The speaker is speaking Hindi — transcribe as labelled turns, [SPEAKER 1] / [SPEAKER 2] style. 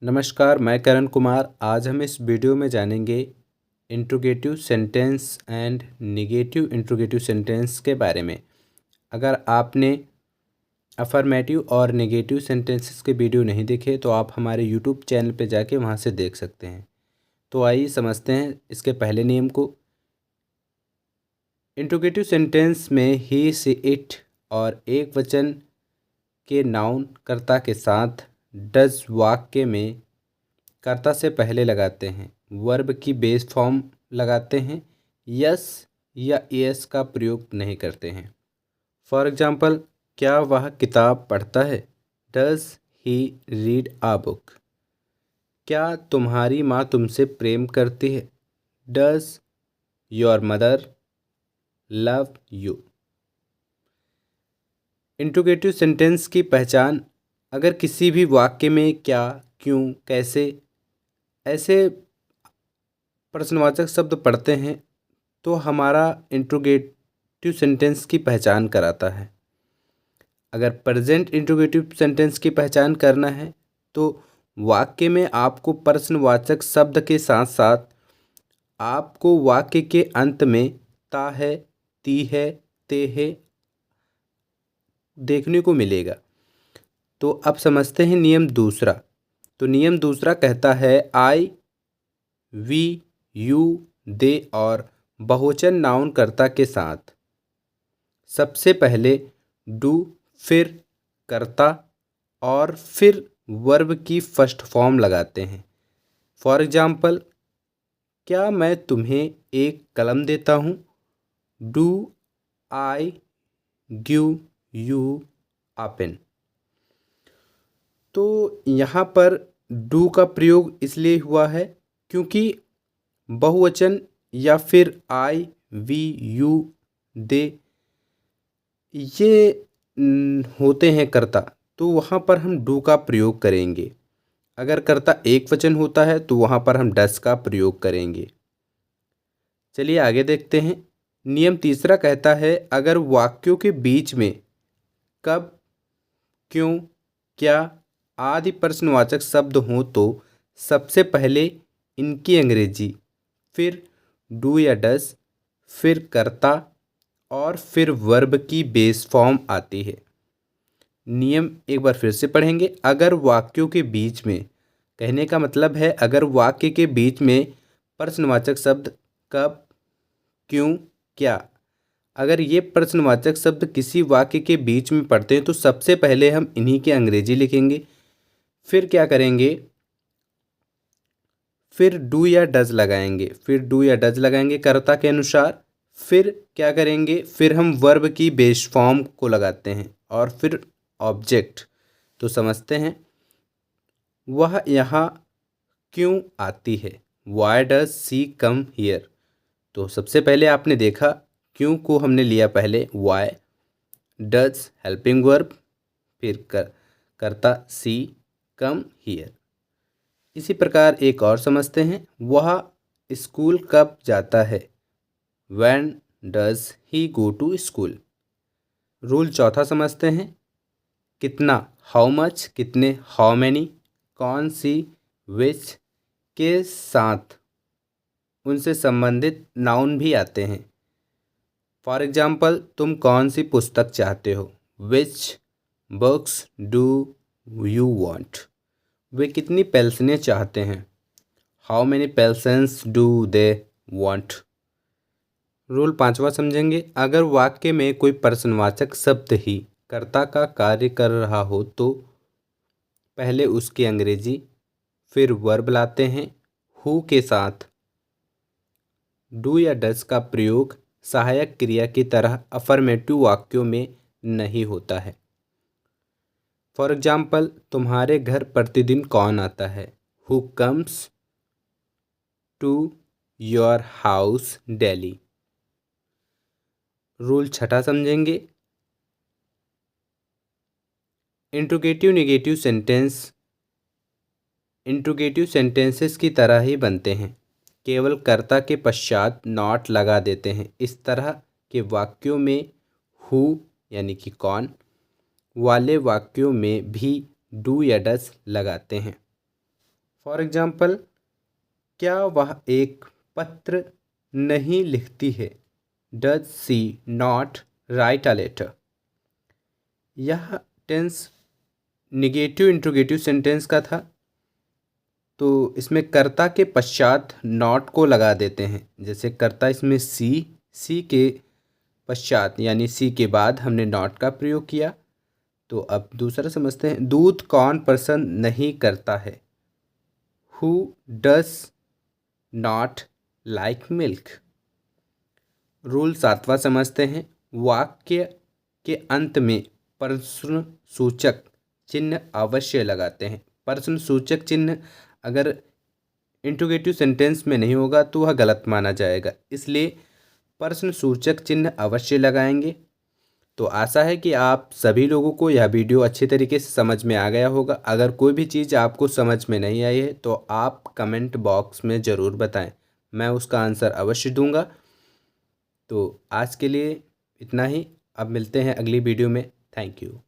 [SPEAKER 1] नमस्कार, मैं करण कुमार। आज हम इस वीडियो में जानेंगे interrogative sentence and negative interrogative sentence के बारे में। अगर आपने अफर्मेटिव और नेगेटिव सेंटेंसेस के वीडियो नहीं देखे तो आप हमारे यूट्यूब चैनल पे जाके वहाँ से देख सकते हैं। तो आइए समझते हैं इसके पहले नियम को। इंट्रोगेटिव सेंटेंस में ही, सी, इट और एक वचन के नाउन कर्ता के साथ डज वाक्य में कर्ता से पहले लगाते हैं, वर्ब की बेस फॉर्म लगाते हैं, यस या एस का प्रयोग नहीं करते हैं। फॉर एग्जाम्पल, क्या वह किताब पढ़ता है? Does he read a book? क्या तुम्हारी माँ तुमसे प्रेम करती है? Does your mother love you? Interrogative sentence की पहचान। अगर किसी भी वाक्य में क्या, क्यों, कैसे ऐसे प्रश्नवाचक शब्द पढ़ते हैं तो हमारा इंट्रोगेटिव सेंटेंस की पहचान कराता है। अगर प्रेजेंट इंट्रोगेटिव सेंटेंस की पहचान करना है तो वाक्य में आपको प्रश्नवाचक शब्द के साथ साथ आपको वाक्य के अंत में ता है, ती है, ते है देखने को मिलेगा। तो अब समझते हैं नियम दूसरा। तो नियम दूसरा कहता है आई, वी, यू, दे और बहुवचन नाउन कर्ता के साथ सबसे पहले डू, फिर कर्ता और फिर वर्ब की फर्स्ट फॉर्म लगाते हैं। फॉर एग्जाम्पल, क्या मैं तुम्हें एक कलम देता हूँ? Do I give you a pen? तो यहाँ पर डू का प्रयोग इसलिए हुआ है क्योंकि बहुवचन या फिर आई, वी, यू, दे ये होते हैं कर्ता, तो वहाँ पर हम डू का प्रयोग करेंगे। अगर कर्ता एक वचन होता है तो वहाँ पर हम डस का प्रयोग करेंगे। चलिए आगे देखते हैं। नियम तीसरा कहता है अगर वाक्यों के बीच में कब, क्यों, क्या आदि प्रश्नवाचक शब्द हों तो सबसे पहले इनकी अंग्रेजी, फिर डू या डस, फिर कर्ता और फिर वर्ब की बेस फॉर्म आती है। नियम एक बार फिर से पढ़ेंगे। अगर वाक्यों के बीच में, कहने का मतलब है अगर वाक्य के बीच में प्रश्नवाचक शब्द कब, क्यों, क्या, अगर ये प्रश्नवाचक शब्द किसी वाक्य के बीच में पढ़ते हैं तो सबसे पहले हम इन्हीं की अंग्रेजी लिखेंगे। फिर क्या करेंगे? फिर डू या डज लगाएंगे, फिर डू या डज लगाएंगे कर्ता के अनुसार। फिर क्या करेंगे? फिर हम वर्ब की बेस फॉर्म को लगाते हैं और फिर ऑब्जेक्ट। तो समझते हैं, वह यहाँ क्यों आती है? Why does she come here? तो सबसे पहले आपने देखा क्यों को हमने लिया पहले वाई, डज हेल्पिंग वर्ब, फिर करता सी, कम हियर। इसी प्रकार एक और समझते हैं, वह स्कूल कब जाता है? When does he go to school? Rule चौथा समझते हैं, कितना, हाउ मच, कितने, हाउ मैनी, कौन सी, विच के साथ उनसे संबंधित नाउन भी आते हैं। फॉर एग्जाम्पल, तुम कौन सी पुस्तक चाहते हो? Which books do you want? वे कितनी पेंसिलें चाहते हैं? How many pencils do they want? Rule पांचवा समझेंगे, अगर वाक्य में कोई प्रश्नवाचक शब्द ही कर्ता का कार्य कर रहा हो तो पहले उसकी अंग्रेजी, फिर वर्ब लाते हैं हु के साथ। डू या डज का प्रयोग सहायक क्रिया की तरह अफर्मेटिव वाक्यों में नहीं होता है। फॉर एग्जाम्पल, तुम्हारे घर प्रतिदिन कौन आता है? Who comes to your house daily? Rule छठा समझेंगे, interrogative negative sentence interrogative sentences की तरह ही बनते हैं, केवल कर्ता के पश्चात नॉट लगा देते हैं। इस तरह के वाक्यों में हु यानी कि कौन वाले वाक्यों में भी डू या डज लगाते हैं। फॉर एग्जाम्पल, क्या वह एक पत्र नहीं लिखती है? Does she not write a letter? यह टेंस निगेटिव इंट्रोगेटिव सेंटेंस का था, तो इसमें कर्ता के पश्चात नॉट को लगा देते हैं। जैसे कर्ता इसमें सी के पश्चात यानी सी के बाद हमने नॉट का प्रयोग किया। तो अब दूसरा समझते हैं। दूध कौन पसंद नहीं करता है? Who does not like milk? Rule 7वां समझते हैं। वाक्य के अंत में प्रश्न सूचक चिन्ह अवश्य लगाते हैं। प्रश्न सूचक चिन्ह अगर इंट्रोगेटिव सेंटेंस में नहीं होगा तो वह गलत माना जाएगा, इसलिए प्रश्न सूचक चिन्ह अवश्य लगाएंगे। तो आशा है कि आप सभी लोगों को यह वीडियो अच्छी तरीके से समझ में आ गया होगा। अगर कोई भी चीज़ आपको समझ में नहीं आई है तो आप कमेंट बॉक्स में ज़रूर बताएं, मैं उसका आंसर अवश्य दूंगा। तो आज के लिए इतना ही, अब मिलते हैं अगली वीडियो में। Thank you.